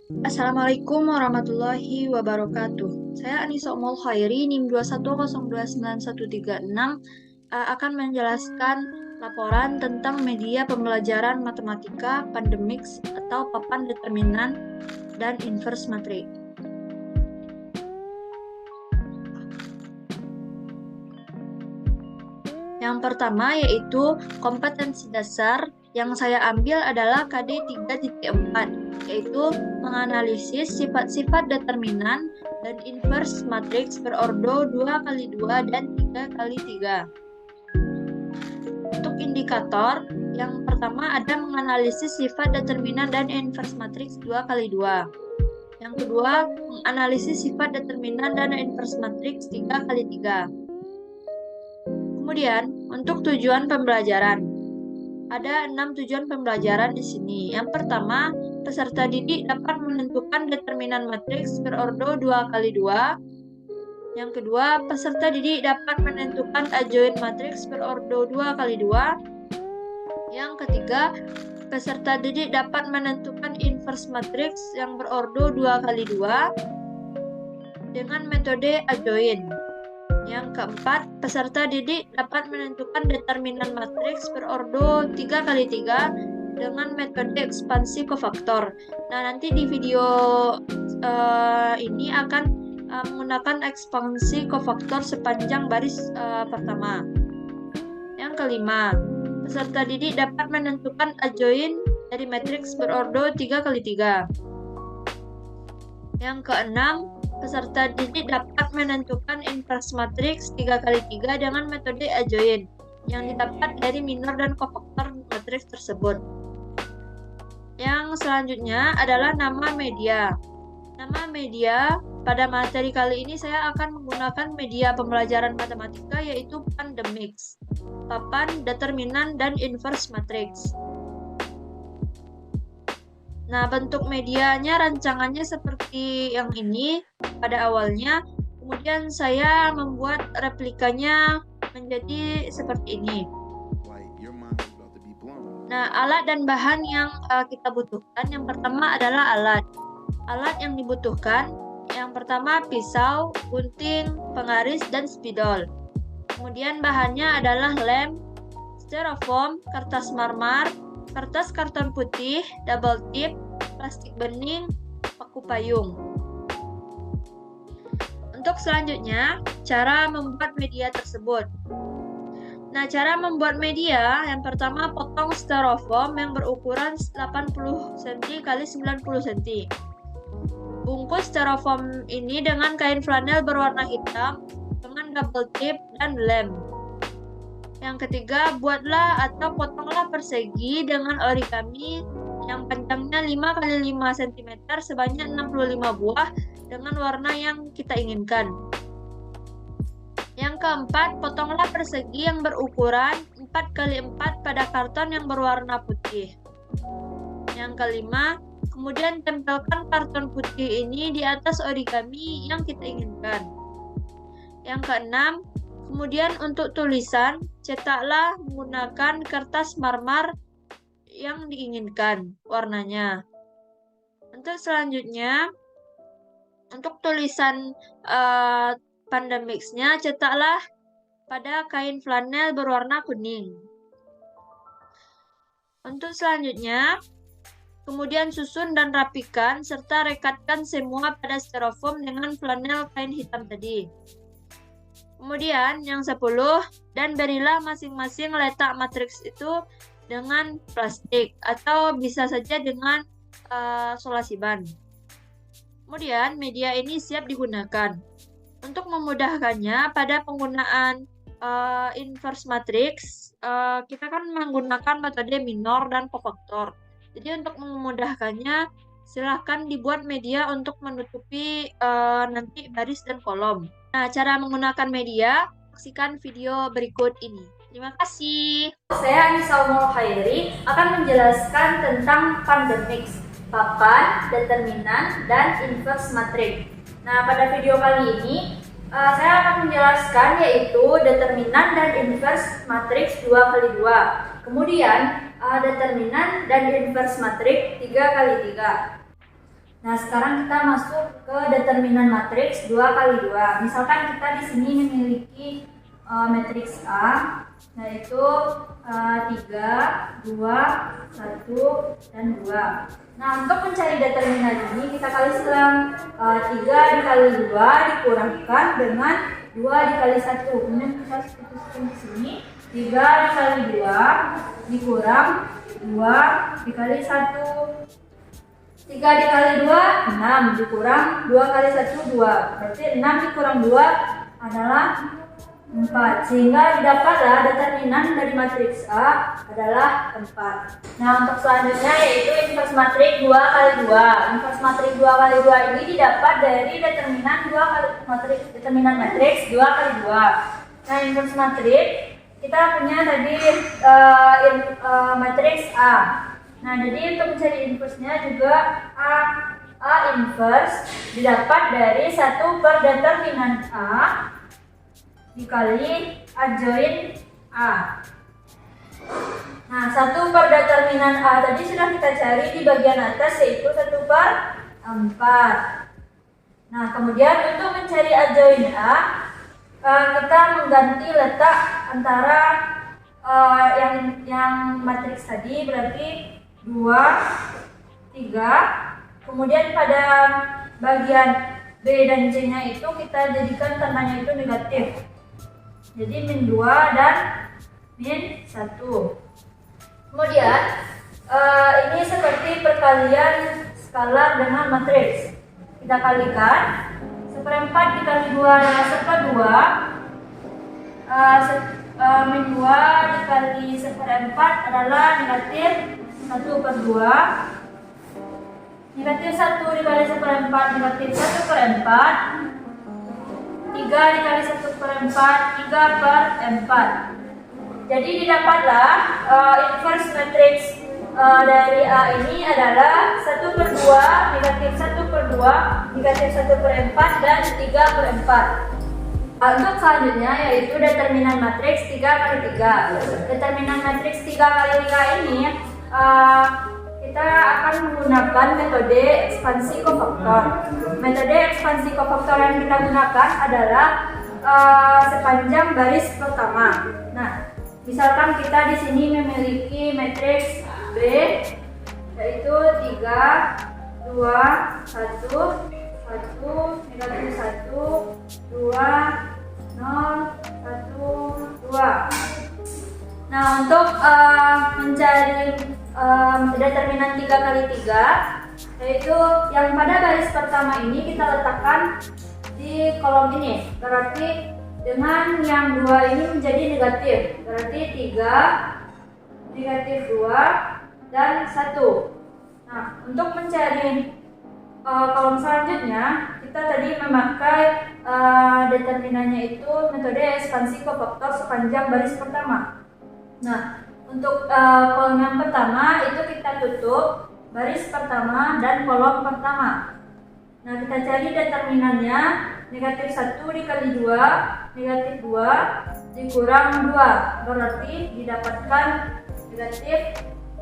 Assalamualaikum warahmatullahi wabarakatuh. Saya Anissa Umul Khairi, NIM 210291336, akan menjelaskan laporan tentang media pembelajaran matematika, pandemics, atau papan determinan dan inverse matrix. Yang pertama yaitu kompetensi dasar yang saya ambil adalah KD 3.4, yaitu menganalisis sifat-sifat determinan dan inverse matriks berordo 2x2 dan 3x3. Untuk indikator, yang pertama ada menganalisis sifat determinan dan inverse matriks 2x2. Yang kedua, menganalisis sifat determinan dan inverse matriks 3x3. Kemudian, untuk tujuan pembelajaran. Ada 6 tujuan pembelajaran di sini. Yang pertama, peserta didik dapat menentukan determinan matriks berordo 2x2. Yang kedua, peserta didik dapat menentukan adjoint matriks berordo 2x2. Yang ketiga, peserta didik dapat menentukan inverse matriks yang berordo 2x2 dengan metode adjoint. Yang keempat, peserta didik dapat menentukan determinan matriks berordo 3x3 dengan metode ekspansi kofaktor. Nah, nanti di video ini akan menggunakan ekspansi kofaktor sepanjang baris pertama. Yang kelima, peserta didik dapat menentukan adjoint dari matriks berordo 3x3. Yang keenam, peserta didik dapat menentukan inverse matriks 3x3 dengan metode adjoint yang didapat dari minor dan kofaktor matriks tersebut. Yang selanjutnya adalah nama media. Nama media pada materi kali ini saya akan menggunakan media pembelajaran matematika yaitu pandemics, papan determinan dan inverse matriks. Nah, bentuk medianya rancangannya seperti yang ini pada awalnya. Kemudian saya membuat replikanya menjadi seperti ini. Nah, alat dan bahan yang kita butuhkan, yang pertama adalah alat. Alat yang dibutuhkan, yang pertama pisau, gunting, pengaris, dan spidol. Kemudian bahannya adalah lem, styrofoam, kertas marmer, kertas karton putih, double tip, plastik bening, paku payung. Untuk selanjutnya, cara membuat media tersebut. Nah, cara membuat media, yang pertama potong styrofoam yang berukuran 80 cm x 90 cm. Bungkus styrofoam ini dengan kain flanel berwarna hitam dengan double tip dan lem. Yang ketiga, buatlah atau potonglah persegi dengan origami yang panjangnya 5 x 5 cm sebanyak 65 buah dengan warna yang kita inginkan. Yang keempat, potonglah persegi yang berukuran 4 x 4 pada karton yang berwarna putih. Yang kelima, kemudian tempelkan karton putih ini di atas origami yang kita inginkan. Yang keenam, kemudian untuk tulisan, cetaklah menggunakan kertas marmer yang diinginkan warnanya. Untuk selanjutnya, untuk tulisan pandemics-nya, cetaklah pada kain flanel berwarna kuning. Untuk selanjutnya, kemudian susun dan rapikan serta rekatkan semua pada styrofoam dengan flanel kain hitam tadi. Kemudian yang 10, dan berilah masing-masing letak matriks itu dengan plastik atau bisa saja dengan solasi ban. Kemudian media ini siap digunakan. Untuk memudahkannya pada penggunaan inverse matrix, kita kan menggunakan metode minor dan kofaktor. Jadi untuk memudahkannya, silahkan dibuat media untuk menutupi nanti baris dan kolom. Nah, cara menggunakan media, saksikan video berikut ini. Terima kasih. Saya Anissa Umul Khairi akan menjelaskan tentang pandemics, papan, determinan, dan inverse matrix. Nah, pada video kali ini, saya akan menjelaskan yaitu determinan dan inverse matrix 2x2. Kemudian, determinan dan inverse matrix 3x3. Nah, sekarang kita masuk ke determinan matriks 2 kali 2. Misalkan kita di sini memiliki matriks A, yaitu 3, 2, 1, dan 2. Nah, untuk mencari determinan ini kita kali silang. 3 dikali 2 dikurangkan dengan 2 dikali 1. Kemudian kita substitusikan di sini. 3 dikali 2 dikurang 2 dikali 1. 3 dikali 2, 6 dikurang 2 kali 1, 2. Berarti 6 dikurang 2 adalah 4. Sehingga didapatlah determinan dari matriks A adalah 4. Nah, untuk selanjutnya yaitu inverse matriks 2 kali 2. Inverse matriks 2 kali 2 ini didapat dari determinan determinan matriks 2 kali 2. Nah, inverse matriks kita punya tadi matriks A. Nah, jadi untuk mencari inverse-nya juga A inverse didapat dari 1 per determinan A dikali adjoin A. Nah, 1 per determinan A tadi sudah kita cari di bagian atas, yaitu 1 per 4. Nah, kemudian untuk mencari adjoin A, kita mengganti letak antara yang matriks tadi, berarti 2, 3. Kemudian pada bagian B dan C nya itu kita jadikan tandanya itu negatif. Jadi min 2 dan min 1. Kemudian ini seperti perkalian skalar dengan matriks. Kita kalikan. 1/4 dikali 2 adalah 1/2. Min 2 dikali 1/4 adalah negatif 1/2. Negatif 1 dikali 1/4 negatif 1/4. 3 dikali 1/4 3/4. Jadi didapatlah inverse matriks dari A ini adalah 1/2 negatif 1/2 negatif 1/4 dan 3/4. Untuk selanjutnya yaitu determinan matriks 3 kali 3. Determinan matriks 3 kali 3 ini kita akan menggunakan metode ekspansi kofaktor. Metode ekspansi kofaktor yang kita gunakan adalah sepanjang baris pertama. Nah, misalkan kita di sini memiliki matriks B, yaitu 3, 2, 1, 1, negatif 1, 2, 0, 1, 2. Nah, untuk mencari determinan 3 kali 3, yaitu yang pada baris pertama ini kita letakkan di kolom ini. Berarti dengan yang 2 ini menjadi negatif. Berarti 3, negatif 2, dan 1. Nah, untuk mencari kolom selanjutnya, kita tadi memakai determinannya itu metode ekspansi kofaktor sepanjang baris pertama. Nah, untuk kolom yang pertama itu kita tutup baris pertama dan kolom pertama. Nah, kita cari determinannya negatif 1 dikali 2, negatif 2 dikurang 2. Berarti didapatkan negatif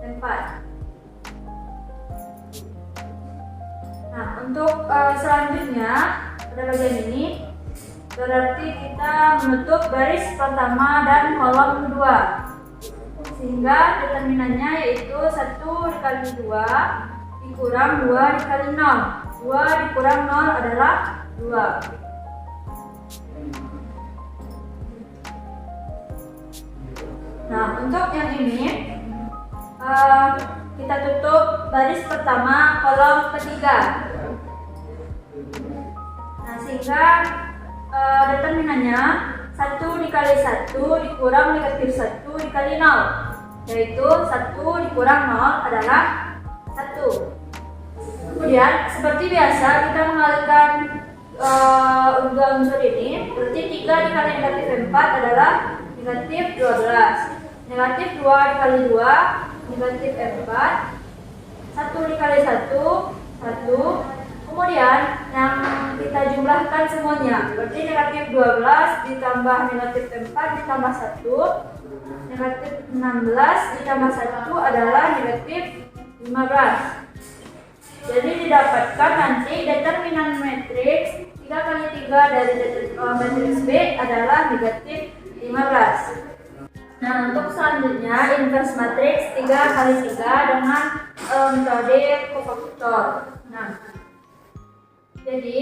4. Nah, untuk selanjutnya pada bagian ini berarti kita menutup baris pertama dan kolom kedua, sehingga determinannya yaitu 1 dikali 2 dikurang 2 dikali 0. 2 dikurang 0 adalah 2. Nah, untuk yang ini kita tutup baris pertama kolom ketiga. Nah, sehingga determinannya 1 dikali 1 dikurang negatif 1 dikali 0, yaitu 1 dikurang 0 adalah 1. Kemudian seperti biasa kita mengalihkan dua unsur ini. Berarti 3 dikali negatif 4 adalah negatif 12. Negatif 2 dikali 2 negatif 4. 1 dikali 1 1. Kemudian yang kita jumlahkan semuanya. Berarti negatif 12 ditambah negatif 4 ditambah 1. Negatif 16 ditambah 1 adalah negatif 15. Jadi didapatkan nanti determinan matriks 3 kali 3 dari matriks B adalah negatif 15. Nah, untuk selanjutnya inverse matriks 3 kali 3 dengan metode kofaktor. Nah, jadi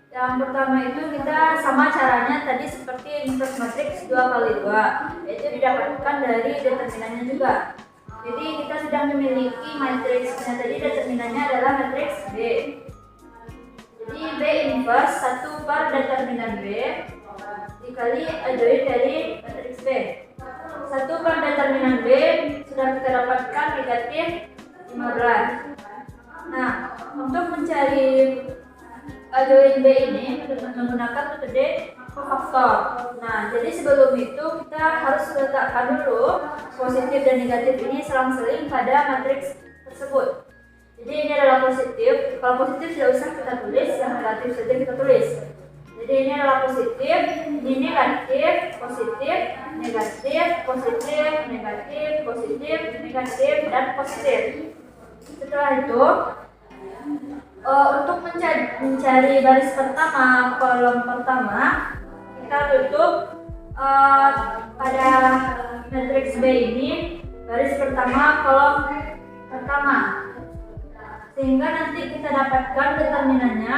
yang pertama itu kita sama caranya tadi seperti inverse matriks 2 kali 2, yaitu didapatkan dari determinannya juga. Jadi kita sudah memiliki matriksnya tadi, determinannya adalah matriks B. Jadi B inverse 1 per determinan B dikali adjoint dari matriks B. 1 per determinan B sudah kita dapatkan negatif 15. Nah, untuk mencari adjoint B ini menggunakan metode kofaktor. Nah, jadi sebelum itu kita harus letakkan dulu positif dan negatif ini selang-seling pada matriks tersebut. Jadi ini adalah positif. Kalau positif tidak usah kita tulis, yang negatif saja kita tulis. Jadi ini adalah positif, ini negatif, positif, negatif, positif, negatif, positif, negatif, dan positif. Setelah itu, untuk mencari baris pertama, kolom pertama, kita tutup pada matriks B ini baris pertama, kolom pertama, sehingga nanti kita dapatkan determinannya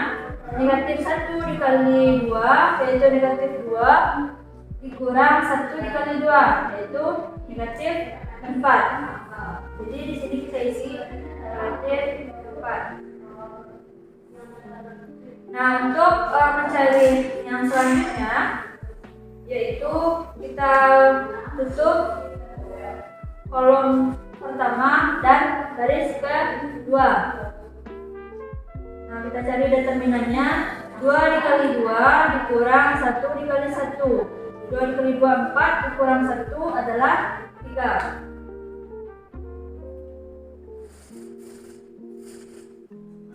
negatif 1 dikali 2, yaitu negatif 2, dikurang 1 dikali 2, yaitu negatif 4. Jadi di sini kita isi negatif 4. Nah, untuk mencari yang selanjutnya, yaitu kita tutup kolom pertama dan baris kedua. Nah, kita cari determinannya 2 dikali 2 dikurang 1 dikali 1. 2 dikali 2 4 dikurang 1 adalah 3.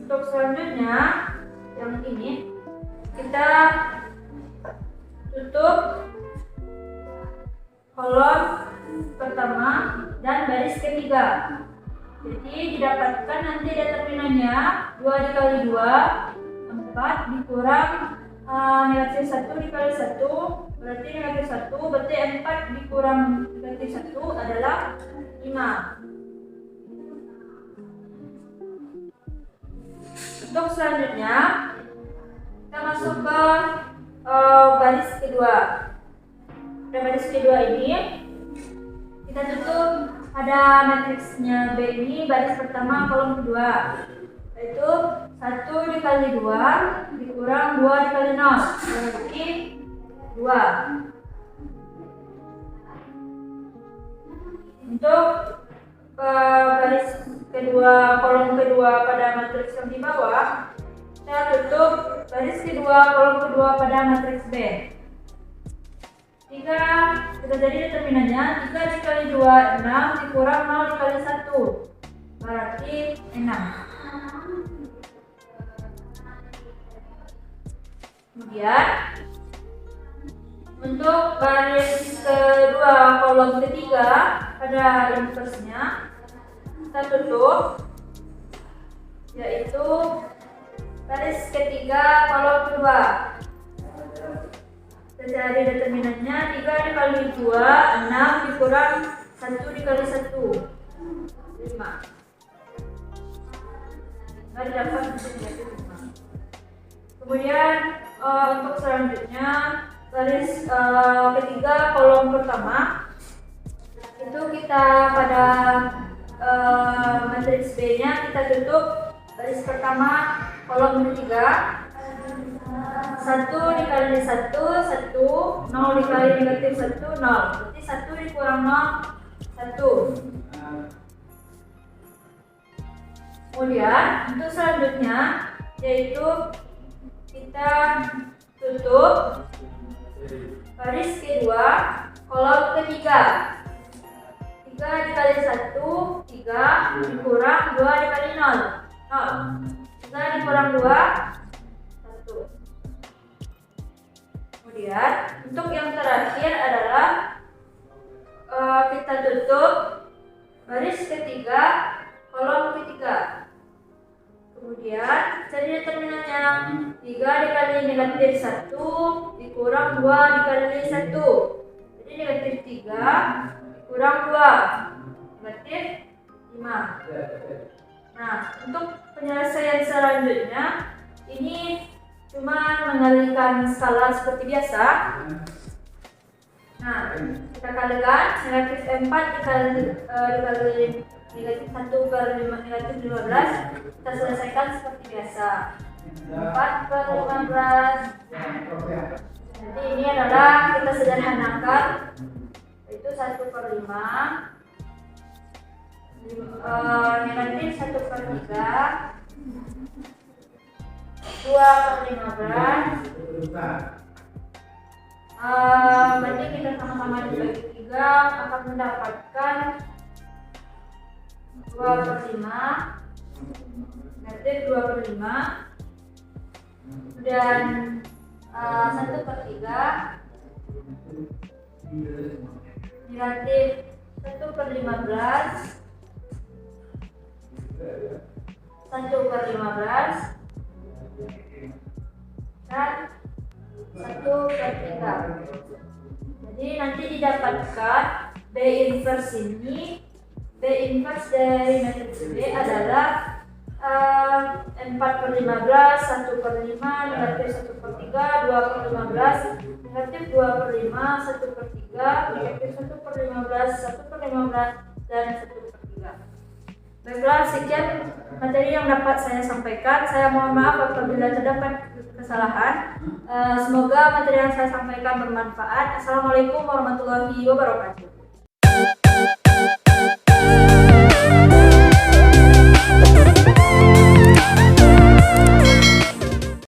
Untuk selanjutnya yang ini kita tutup kolom pertama dan baris ketiga. Jadi didapatkan nanti determinannya 2 dikali 2 4 dikurang negatif 1 dikali 1 berarti negatif 1, berarti 4 dikurang negatif 1 adalah 5. Untuk selanjutnya kita masuk ke baris kedua. Pada baris kedua ini kita tutup pada matriksnya B ini baris pertama kolom kedua, yaitu 1 dikali 2 dikurang 2 dikali 0 berarti 2. Untuk baris kedua, kolom kedua pada matriks yang di bawah, kita tutup baris kedua, kolom kedua pada matriks B. 3 sudah jadi determinannya 3 dikali 2 6 dikurang 0 dikali 1 berarti 6. Kemudian untuk baris kedua kolom ketiga pada inverse-nya kita tutup, yaitu baris ketiga kolom kedua. Kita cari determinannya 3 dikali 2 6 dikurang 1 dikali 1 5. Mari dapat negatif 5. Kemudian untuk selanjutnya baris ketiga kolom pertama itu kita pada matriks B nya kita tutup baris pertama kolom ketiga 1 dikali 1 1 0 dikali negatif 1 0 berarti 1 dikurang 0 1. Kemudian untuk selanjutnya yaitu kita tutup baris kedua kolom ketiga 3 dikali 1 3 dikurang 2 dikali 0 0. 3 dikurang 2 1. Kemudian untuk yang terakhir adalah kita tutup baris ketiga kolom ketiga. Kemudian cari determinannya. 3 dikali negatif 1 dikurang 2 dikali 1. Jadi negatif 3 dikurang 2, negatif 5. Nah, untuk penyelesaian selanjutnya, ini cuma mengalihkan skala seperti biasa. Nah, kita kalikan negatif 4 dikali negatif 1 per negatif 15. Kita selesaikan seperti biasa. 4 per 15. Jadi ini adalah kita sederhanakan, yaitu 1 per 5. Negatif 1 per 3. 2 per 15. Berarti kita sama-sama dibagi 3 akan mendapatkan 2 per 5, negatif 2 per 5, dan 1 per 3, negatif 1 per 15, 1 per 15, dan 1 per 3. Jadi nanti didapatkan B inverse ini. B inverse dari matriks B adalah 4 per 15, 1 per 5, negatif 1 per 3, 2 per 15, negatif 2 per 5, 1 per 3, negatif 1 per 15, 1 per 15, dan 1 per 3. Baiklah, sekian materi yang dapat saya sampaikan. Saya mohon maaf apabila terdapat kesalahan. Semoga materi yang saya sampaikan bermanfaat. Assalamualaikum warahmatullahi wabarakatuh.